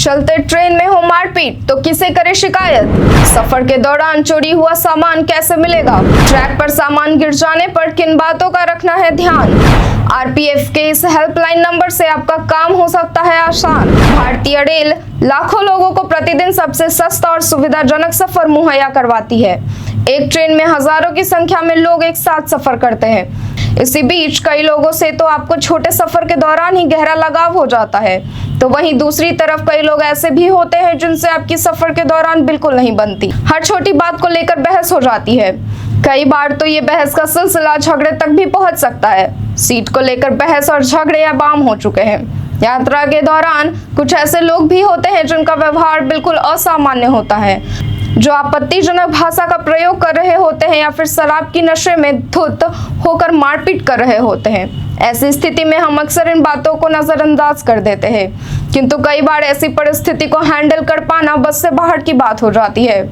चलते ट्रेन में हो मारपीट तो किसे करे शिकायत। सफर के दौरान चोरी हुआ सामान कैसे मिलेगा। ट्रैक पर सामान गिर जाने पर किन बातों का रखना है ध्यान। आरपीएफ के इस हेल्पलाइन नंबर से आपका काम हो सकता है आसान। भारतीय रेल लाखों लोगों को प्रतिदिन सबसे सस्ता और सुविधाजनक सफर मुहैया करवाती है। एक ट्रेन में हजारों की संख्या में लोग एक साथ सफर करते हैं। इसी बीच कई लोगों से तो आपको छोटे सफर के दौरान ही गहरा लगाव हो जाता है, तो वहीं दूसरी तरफ कई लोग ऐसे भी होते हैं जिनसे आपकी सफर के दौरान बिल्कुल नहीं बनती। हर छोटी बात को लेकर बहस हो जाती है। कई बार तो ये बहस का सिलसिला झगड़े तक भी पहुंच सकता है। सीट को लेकर बहस और झगड़े अब आम हो चुके हैं। यात्रा के दौरान कुछ ऐसे लोग भी होते हैं जिनका व्यवहार बिल्कुल असामान्य होता है, जो आपत्तिजनक भाषा का प्रयोग कर रहे होते हैं या फिर शराब की नशे में धुत होकर मारपीट कर रहे होते हैं। ऐसी स्थिति में हम अक्सर इन बातों को नजरअंदाज कर देते हैं, किंतु कई बार ऐसी परिस्थिति को हैंडल कर पाना बस से बाहर की बात हो जाती है।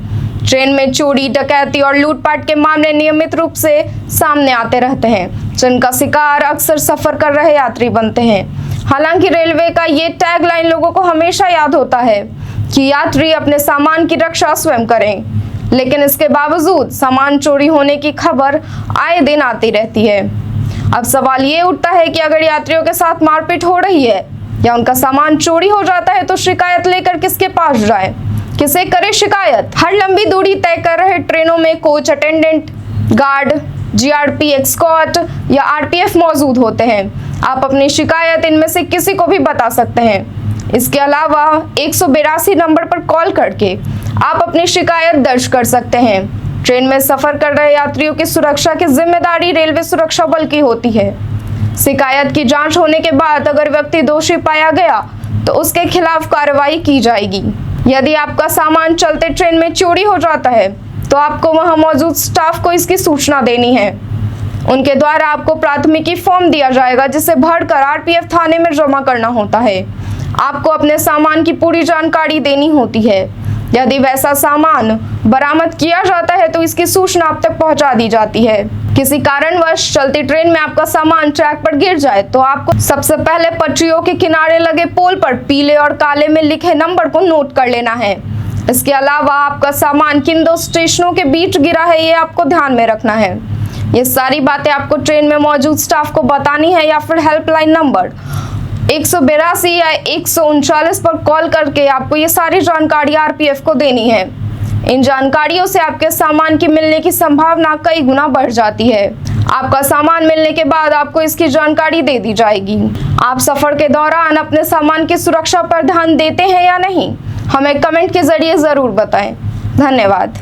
ट्रेन में चोरी, डकैती और लूटपाट के मामले नियमित रूप से सामने आते रहते हैं, जिनका शिकार अक्सर सफर कर रहे यात्री बनते हैं। हालांकि रेलवे का ये टैगलाइन लोगों को हमेशा याद होता है कि यात्री अपने सामान की रक्षा स्वयं करें, लेकिन इसके बावजूद सामान चोरी होने की खबर आए दिन आती रहती है। अब सवाल ये उठता है कि अगर यात्रियों के साथ मारपीट हो रही है या उनका सामान चोरी हो जाता है तो शिकायत लेकर किसके पास जाए, किसे करे शिकायत। हर लंबी दूरी तय कर रहे ट्रेनों में coach attendant, guard, GRP escort या आरपीएफ मौजूद होते हैं। आप अपनी शिकायत इनमें से किसी को भी बता सकते हैं। इसके अलावा 182 नंबर पर कॉल करके आप अपनी शिकायत दर्ज कर सकते हैं। ट्रेन में सफर कर रहे यात्रियों की सुरक्षा की जिम्मेदारी रेलवे सुरक्षा बल की होती है। शिकायत की जांच होने के बाद अगर व्यक्ति दोषी पाया गया तो उसके खिलाफ कार्रवाई की जाएगी। यदि आपका सामान चलते ट्रेन में चोरी हो जाता है तो आपको वहां मौजूद स्टाफ को इसकी सूचना देनी है। उनके द्वारा आपको प्राथमिकी फॉर्म दिया जाएगा, जिसे भरकर आरपीएफ थाने में जमा करना होता है। आपको अपने सामान की पूरी जानकारी देनी होती है। यदि वैसा सामान बरामद किया जाता है तो इसकी सूचना आप तक पहुंचा दी जाती है। किसी कारणवश चलती ट्रेन में आपका सामान ट्रैक पर गिर जाए तो आपको सबसे पहले पटरियों के किनारे लगे पोल पर पीले और काले में लिखे नंबर को नोट कर लेना है। इसके अलावा आपका सामान किन दो स्टेशनों के बीच गिरा है, ये आपको ध्यान में रखना है। ये सारी बातें आपको ट्रेन में मौजूद स्टाफ को बतानी है या फिर हेल्पलाइन नंबर 182 या 139 पर कॉल करके आपको ये सारी जानकारी आरपीएफ को देनी है। इन जानकारियों से आपके सामान की मिलने की संभावना कई गुना बढ़ जाती है। आपका सामान मिलने के बाद आपको इसकी जानकारी दे दी जाएगी। आप सफर के दौरान अपने सामान की सुरक्षा पर ध्यान देते हैं या नहीं, हमें कमेंट के जरिए जरूर बताएं। धन्यवाद।